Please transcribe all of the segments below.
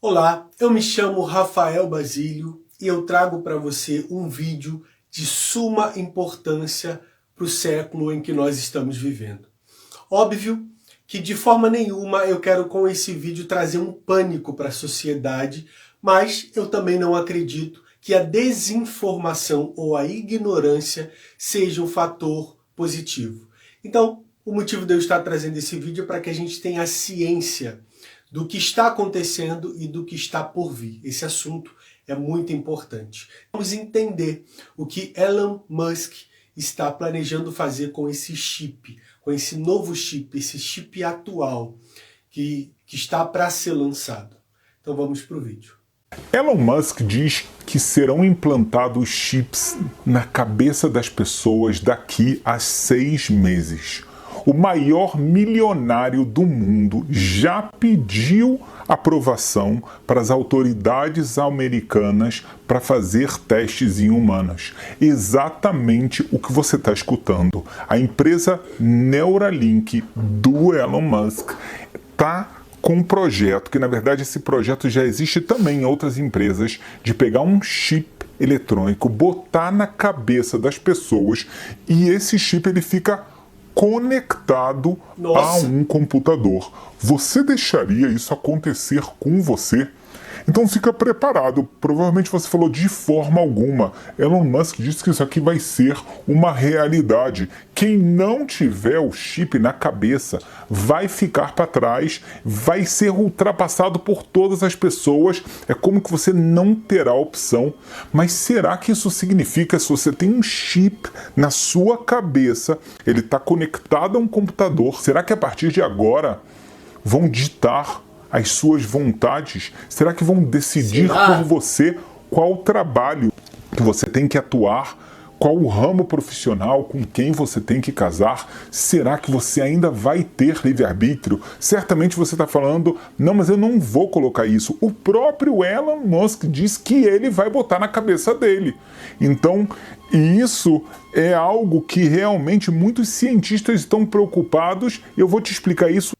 Olá, eu me chamo Rafael Basílio e eu trago para você um vídeo de suma importância para o século em que nós estamos vivendo. Óbvio que de forma nenhuma eu quero com esse vídeo trazer um pânico para a sociedade, mas eu também não acredito que a desinformação ou a ignorância seja um fator positivo. Então, o motivo de eu estar trazendo esse vídeo é para que a gente tenha a ciência do que está acontecendo e do que está por vir. Esse assunto é muito importante. Vamos entender o que Elon Musk está planejando fazer com esse chip, com esse novo chip, esse chip atual que está para ser lançado. Então vamos para o vídeo. Elon Musk diz que serão implantados chips na cabeça das pessoas daqui a 6 meses. O maior milionário do mundo já pediu aprovação para as autoridades americanas para fazer testes em humanos. Exatamente o que você está escutando. A empresa Neuralink do Elon Musk está com um projeto, que na verdade esse projeto já existe também em outras empresas, de pegar um chip eletrônico, botar na cabeça das pessoas e esse chip ele fica conectado a um computador. Você deixaria isso acontecer com você? Então fica preparado. Provavelmente você falou de forma alguma. Elon Musk disse que isso aqui vai ser uma realidade. Quem não tiver o chip na cabeça vai ficar para trás, vai ser ultrapassado por todas as pessoas. É como que você não terá opção. Mas será que isso significa, se você tem um chip na sua cabeça, ele está conectado a um computador, será que a partir de agora vão ditar as suas vontades? Será que vão decidir por você qual trabalho que você tem que atuar, qual o ramo profissional, com quem você tem que casar? Será que você ainda vai ter livre-arbítrio? Certamente você está falando, não, mas eu não vou colocar isso. O próprio Elon Musk diz que ele vai botar na cabeça dele. Então, isso é algo que realmente muitos cientistas estão preocupados. Eu vou te explicar isso.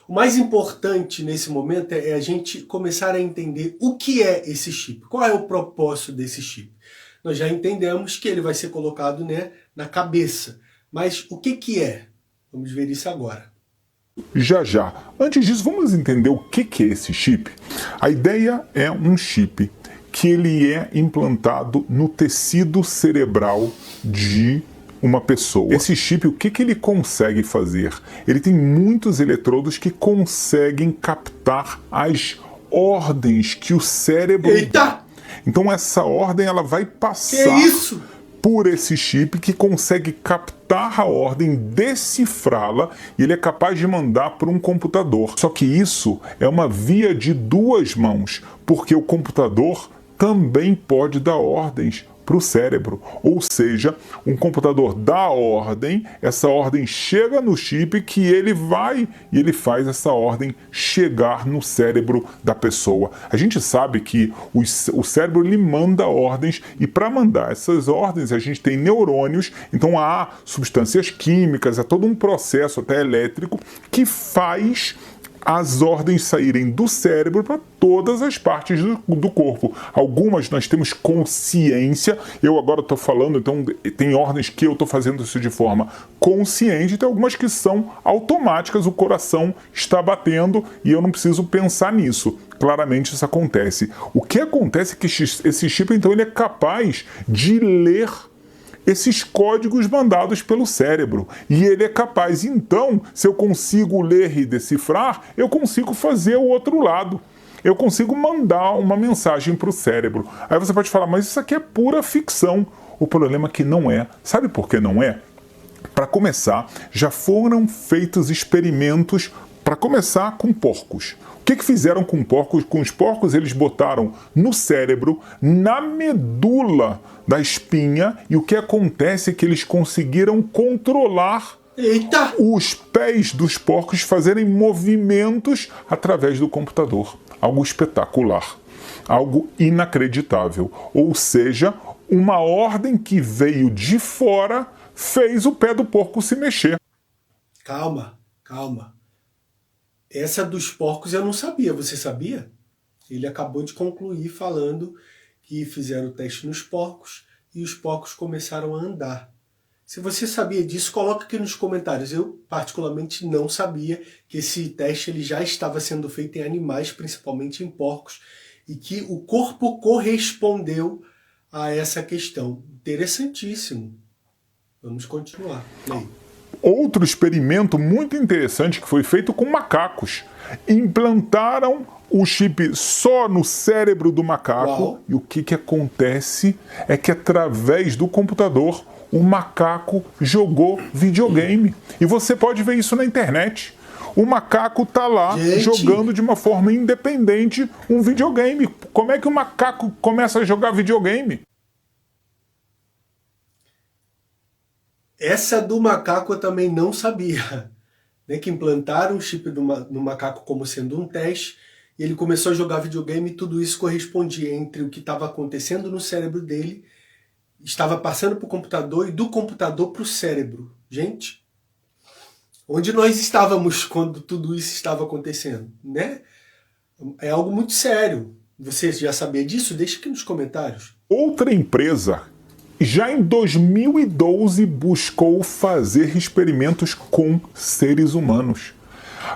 O mais importante nesse momento é a gente começar a entender o que é esse chip. Qual é o propósito desse chip? Nós já entendemos que ele vai ser colocado, na cabeça. Mas o que é? Vamos ver isso agora. Já. Antes disso, vamos entender o que é esse chip? A ideia é um chip que ele é implantado no tecido cerebral de uma pessoa. Esse chip, o que ele consegue fazer? Ele tem muitos eletrodos que conseguem captar as ordens que o cérebro dá. Então essa ordem ela vai passar por esse chip que consegue captar a ordem, decifrá-la e ele é capaz de mandar para um computador. Só que isso é uma via de duas mãos, porque o computador também pode dar ordens para o cérebro, ou seja, um computador dá ordem, essa ordem chega no chip que ele vai e ele faz essa ordem chegar no cérebro da pessoa. A gente sabe que o cérebro ele manda ordens e para mandar essas ordens a gente tem neurônios, então há substâncias químicas, há todo um processo até elétrico que faz as ordens saírem do cérebro para todas as partes do corpo. Algumas nós temos consciência, eu agora estou falando, então tem ordens que eu estou fazendo isso de forma consciente, tem algumas que são automáticas, o coração está batendo e eu não preciso pensar nisso. Claramente isso acontece. O que acontece é que esse chip, então, ele é capaz de ler esses códigos mandados pelo cérebro. E ele é capaz, então, se eu consigo ler e decifrar, eu consigo fazer o outro lado. Eu consigo mandar uma mensagem para o cérebro. Aí você pode falar, mas isso aqui é pura ficção. O problema é que não é. Sabe por que não é? Para começar, já foram feitos experimentos, para começar, com porcos. O que fizeram com porcos? Com os porcos eles botaram no cérebro, na medula da espinha, e o que acontece é que eles conseguiram controlar os pés dos porcos fazerem movimentos através do computador. Algo espetacular, algo inacreditável. Ou seja, uma ordem que veio de fora fez o pé do porco se mexer. Calma. Essa dos porcos eu não sabia, você sabia? Ele acabou de concluir falando que fizeram o teste nos porcos e os porcos começaram a andar. Se você sabia disso, coloca aqui nos comentários. Eu, particularmente, não sabia que esse teste ele já estava sendo feito em animais, principalmente em porcos, e que o corpo correspondeu a essa questão. Interessantíssimo. Vamos continuar. Play. Outro experimento muito interessante que foi feito com macacos. Implantaram o chip só no cérebro do macaco. Uau. E o que acontece é que através do computador o macaco jogou videogame. E você pode ver isso na internet. O macaco tá lá jogando de uma forma independente um videogame. Como é que o macaco começa a jogar videogame? Essa do macaco eu também não sabia. Né, que implantaram o chip no macaco como sendo um teste, e ele começou a jogar videogame e tudo isso correspondia entre o que estava acontecendo no cérebro dele, estava passando para o computador e do computador para o cérebro. Gente, onde nós estávamos quando tudo isso estava acontecendo? Né? É algo muito sério. Você já sabia disso? Deixa aqui nos comentários. Outra empresa já em 2012 buscou fazer experimentos com seres humanos.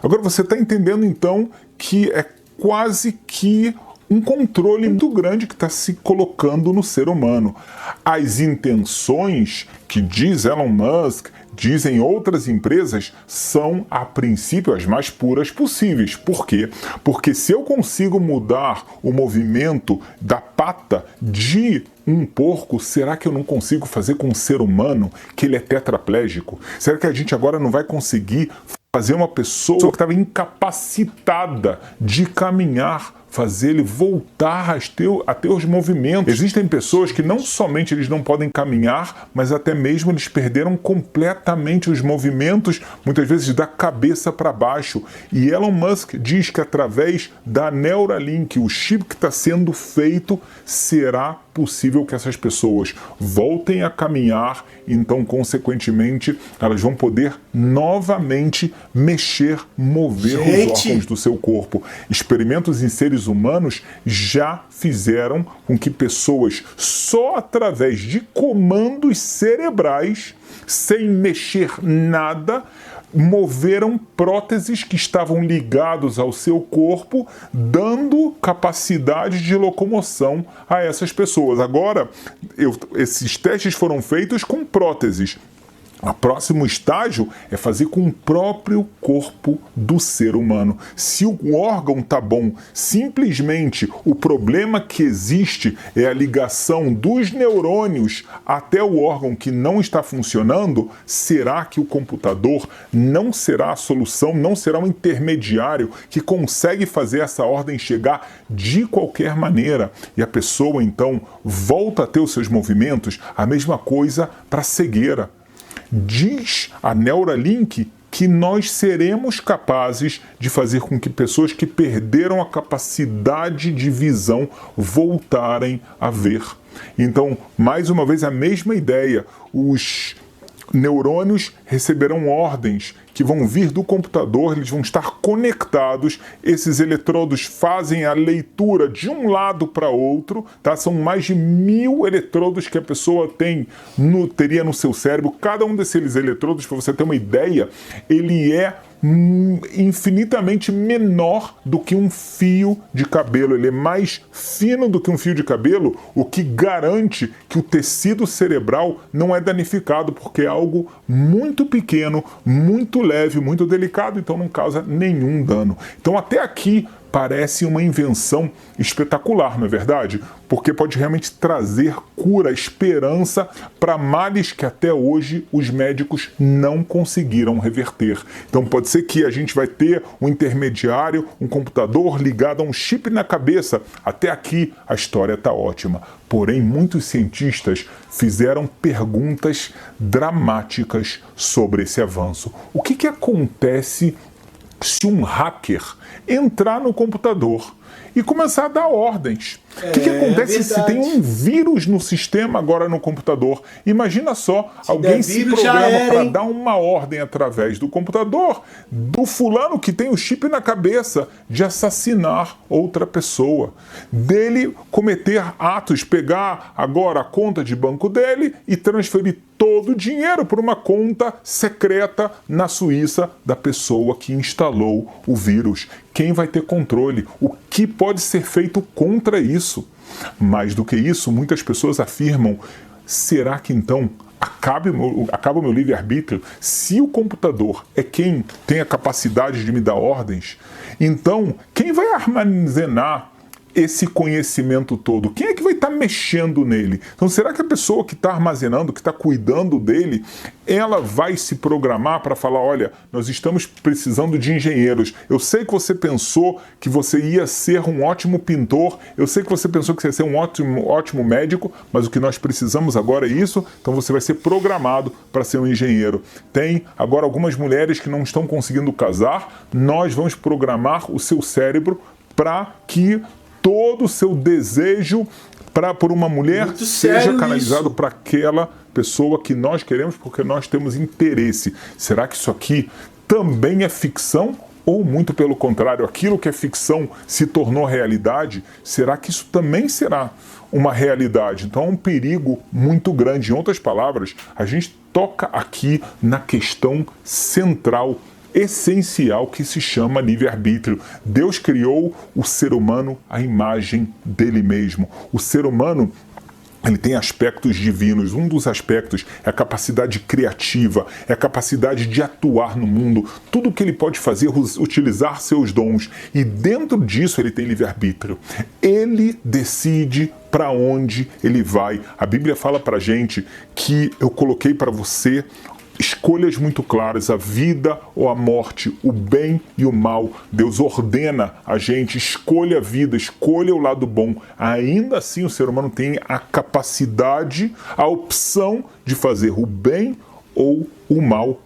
Agora você está entendendo então que é quase que um controle muito grande que está se colocando no ser humano. As intenções que diz Elon Musk, dizem outras empresas, são, a princípio, as mais puras possíveis. Por quê? Porque se eu consigo mudar o movimento da pata de um porco, será que eu não consigo fazer com um ser humano que ele é tetraplégico? Será que a gente agora não vai conseguir fazer uma pessoa que estava incapacitada de caminhar, fazer ele voltar a ter os movimentos? Existem pessoas que não somente eles não podem caminhar, mas até mesmo eles perderam completamente os movimentos, muitas vezes da cabeça para baixo. E Elon Musk diz que através da Neuralink, o chip que está sendo feito, será possível que essas pessoas voltem a caminhar, então, consequentemente, elas vão poder novamente mexer, mover os órgãos do seu corpo. Experimentos em seres humanos já fizeram com que pessoas, só através de comandos cerebrais, sem mexer nada, moveram próteses que estavam ligados ao seu corpo, dando capacidade de locomoção a essas pessoas. Agora, esses testes foram feitos com próteses. O próximo estágio é fazer com o próprio corpo do ser humano. Se o órgão tá bom, simplesmente o problema que existe é a ligação dos neurônios até o órgão que não está funcionando, será que o computador não será a solução, não será um intermediário que consegue fazer essa ordem chegar de qualquer maneira? E a pessoa, então, volta a ter os seus movimentos, a mesma coisa para a cegueira. Diz a Neuralink que nós seremos capazes de fazer com que pessoas que perderam a capacidade de visão voltarem a ver. Então, mais uma vez, a mesma ideia. Os neurônios receberão ordens que vão vir do computador, eles vão estar conectados, esses eletrodos fazem a leitura de um lado para outro, tá? São mais de 1000 eletrodos que a pessoa teria no seu cérebro. Cada um desses eletrodos, para você ter uma ideia, ele é infinitamente menor do que um fio de cabelo. Ele é mais fino do que um fio de cabelo, o que garante que o tecido cerebral não é danificado, porque é algo muito pequeno, muito leve, muito delicado, então não causa nenhum dano. Então até aqui parece uma invenção espetacular, não é verdade? Porque pode realmente trazer cura, esperança para males que até hoje os médicos não conseguiram reverter. Então pode ser que a gente vai ter um intermediário, um computador ligado a um chip na cabeça. Até aqui a história está ótima. Porém, muitos cientistas fizeram perguntas dramáticas sobre esse avanço. O que acontece se um hacker entrar no computador e começar a dar ordens. O que acontece se tem um vírus no sistema agora no computador? Imagina só, alguém se programa para dar uma ordem através do computador do fulano que tem o chip na cabeça de assassinar outra pessoa, dele cometer atos, pegar agora a conta de banco dele e transferir todo o dinheiro para uma conta secreta na Suíça da pessoa que instalou o vírus. Quem vai ter controle? O que pode ser feito contra isso? Mais do que isso, muitas pessoas afirmam: será que então acaba o meu livre-arbítrio? Se o computador é quem tem a capacidade de me dar ordens, então quem vai armazenar esse conhecimento todo? Quem é que vai estar mexendo nele? Então, será que a pessoa que está armazenando, que está cuidando dele, ela vai se programar para falar: olha, nós estamos precisando de engenheiros. Eu sei que você pensou que você ia ser um ótimo pintor, eu sei que você pensou que você ia ser um ótimo médico, mas o que nós precisamos agora é isso, então você vai ser programado para ser um engenheiro. Tem agora algumas mulheres que não estão conseguindo casar, nós vamos programar o seu cérebro para que todo o seu desejo por uma mulher seja canalizado para aquela pessoa que nós queremos, porque nós temos interesse. Será que isso aqui também é ficção? Ou, muito pelo contrário, aquilo que é ficção se tornou realidade? Será que isso também será uma realidade? Então é um perigo muito grande. Em outras palavras, a gente toca aqui na questão central, essencial, que se chama livre-arbítrio. Deus criou o ser humano à imagem dele mesmo. O ser humano, ele tem aspectos divinos. Um dos aspectos é a capacidade criativa, é a capacidade de atuar no mundo. Tudo que ele pode fazer, utilizar seus dons. E dentro disso ele tem livre-arbítrio. Ele decide para onde ele vai. A Bíblia fala para a gente que eu coloquei para você escolhas muito claras: a vida ou a morte, o bem e o mal. Deus ordena a gente: escolha a vida, escolha o lado bom. Ainda assim, o ser humano tem a capacidade, a opção de fazer o bem ou o mal.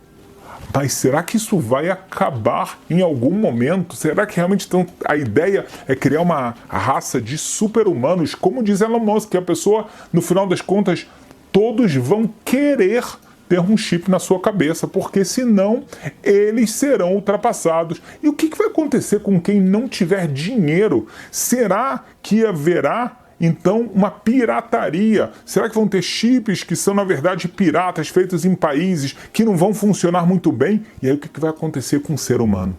Mas será que isso vai acabar em algum momento? Será que realmente então, a ideia é criar uma raça de super-humanos? Como diz Elon Musk, que a pessoa, no final das contas, todos vão querer ter um chip na sua cabeça, porque senão eles serão ultrapassados. E o que vai acontecer com quem não tiver dinheiro? Será que haverá então uma pirataria? Será que vão ter chips que são na verdade piratas, feitos em países que não vão funcionar muito bem? E aí o que vai acontecer com o ser humano?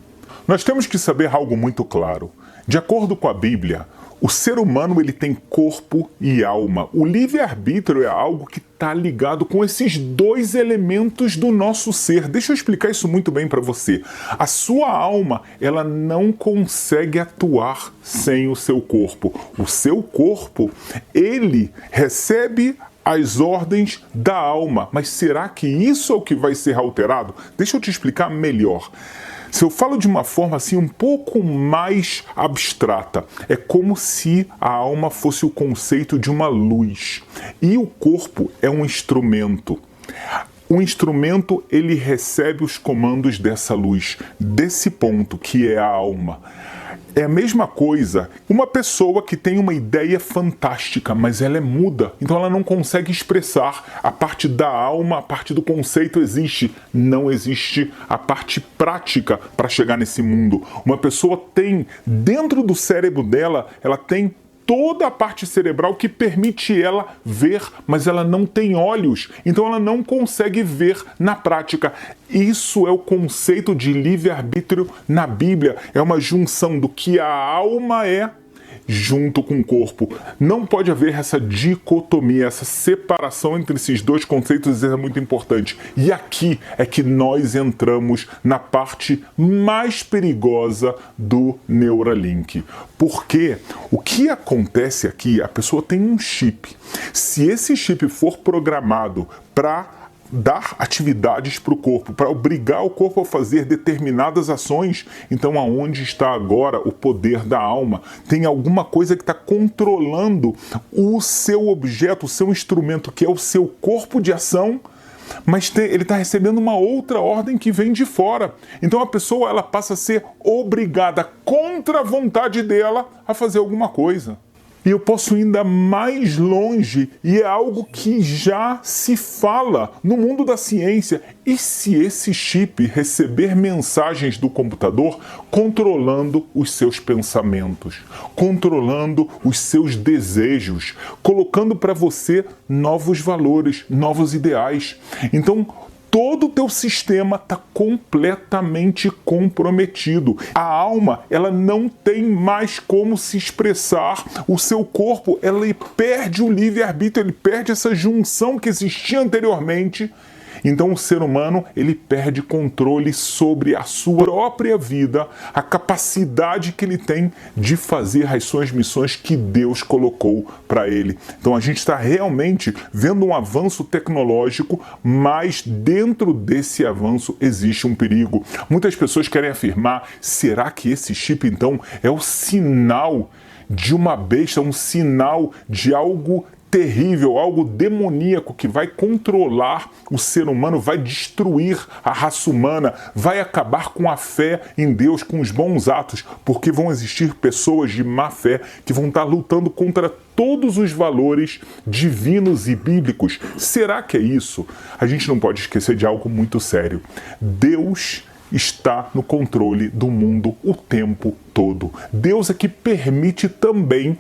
Nós temos que saber algo muito claro. De acordo com a Bíblia, o ser humano ele tem corpo e alma. O livre-arbítrio é algo que está ligado com esses dois elementos do nosso ser. Deixa eu explicar isso muito bem para você. A sua alma, ela não consegue atuar sem o seu corpo. O seu corpo, ele recebe as ordens da alma. Mas será que isso é o que vai ser alterado? Deixa eu te explicar melhor. Se eu falo de uma forma assim um pouco mais abstrata, é como se a alma fosse o conceito de uma luz e o corpo é um instrumento. O instrumento, ele recebe os comandos dessa luz, desse ponto que é a alma. É a mesma coisa, uma pessoa que tem uma ideia fantástica, mas ela é muda, então ela não consegue expressar. A parte da alma, a parte do conceito existe, não existe a parte prática para chegar nesse mundo. Uma pessoa tem, dentro do cérebro dela, ela tem toda a parte cerebral que permite ela ver, mas ela não tem olhos, então ela não consegue ver na prática. Isso é o conceito de livre-arbítrio na Bíblia. É uma junção do que a alma é junto com o corpo. Não pode haver essa dicotomia, essa separação entre esses dois conceitos, isso é muito importante. E aqui é que nós entramos na parte mais perigosa do Neuralink. Porque o que acontece aqui, a pessoa tem um chip. Se esse chip for programado para dar atividades para o corpo, para obrigar o corpo a fazer determinadas ações, então aonde está agora o poder da alma? Tem alguma coisa que está controlando o seu objeto, o seu instrumento, que é o seu corpo de ação, mas ele está recebendo uma outra ordem que vem de fora. Então a pessoa ela passa a ser obrigada, contra a vontade dela, a fazer alguma coisa. E eu posso ir ainda mais longe, e é algo que já se fala no mundo da ciência. E se esse chip receber mensagens do computador controlando os seus pensamentos, controlando os seus desejos, colocando para você novos valores, novos ideais? Então, todo o teu sistema está completamente comprometido. A alma, ela não tem mais como se expressar. O seu corpo, ela perde o livre-arbítrio, ele perde essa junção que existia anteriormente. Então o ser humano, ele perde controle sobre a sua própria vida, a capacidade que ele tem de fazer as suas missões que Deus colocou para ele. Então a gente está realmente vendo um avanço tecnológico, mas dentro desse avanço existe um perigo. Muitas pessoas querem afirmar, será que esse chip então é o sinal de uma besta, um sinal de algo terrível, algo demoníaco que vai controlar o ser humano, vai destruir a raça humana, vai acabar com a fé em Deus, com os bons atos, porque vão existir pessoas de má fé que vão estar lutando contra todos os valores divinos e bíblicos. Será que é isso? A gente não pode esquecer de algo muito sério. Deus está no controle do mundo o tempo todo. Deus é que permite também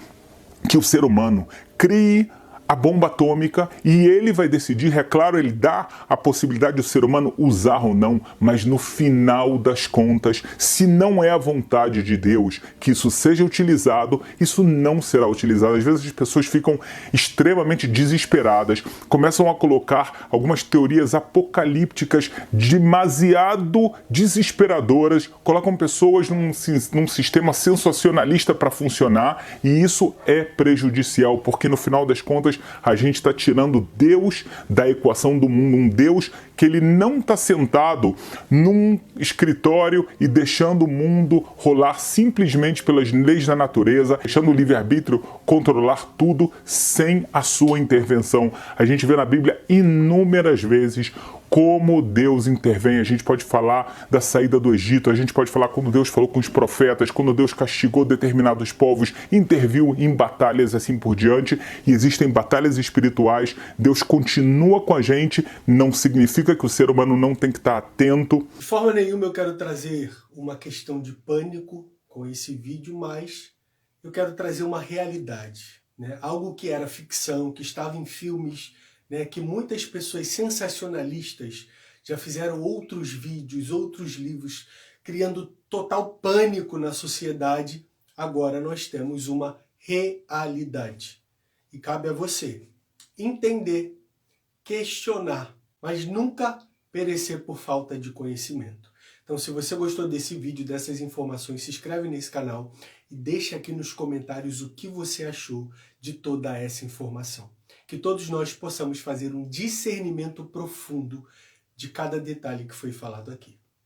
que o ser humano crie a bomba atômica e ele vai decidir, é claro, ele dá a possibilidade do ser humano usar ou não, mas no final das contas, se não é a vontade de Deus que isso seja utilizado, isso não será utilizado. Às vezes as pessoas ficam extremamente desesperadas, começam a colocar algumas teorias apocalípticas demasiado desesperadoras, colocam pessoas num sistema sensacionalista para funcionar, e isso é prejudicial, porque no final das contas a gente está tirando Deus da equação do mundo, um Deus que ele não está sentado num escritório e deixando o mundo rolar simplesmente pelas leis da natureza, deixando o livre-arbítrio controlar tudo sem a sua intervenção. A gente vê na Bíblia inúmeras vezes como Deus intervém. A gente pode falar da saída do Egito, a gente pode falar quando Deus falou com os profetas, quando Deus castigou determinados povos, interviu em batalhas assim por diante, e existem batalhas espirituais. Deus continua com a gente, não significa que o ser humano não tem que estar atento. De forma nenhuma eu quero trazer uma questão de pânico com esse vídeo, mas eu quero trazer uma realidade, né? Algo que era ficção, que estava em filmes, né, que muitas pessoas sensacionalistas já fizeram outros vídeos, outros livros, criando total pânico na sociedade. Agora nós temos uma realidade. E cabe a você entender, questionar, mas nunca perecer por falta de conhecimento. Então, se você gostou desse vídeo, dessas informações, se inscreve nesse canal e deixa aqui nos comentários o que você achou de toda essa informação. Que todos nós possamos fazer um discernimento profundo de cada detalhe que foi falado aqui.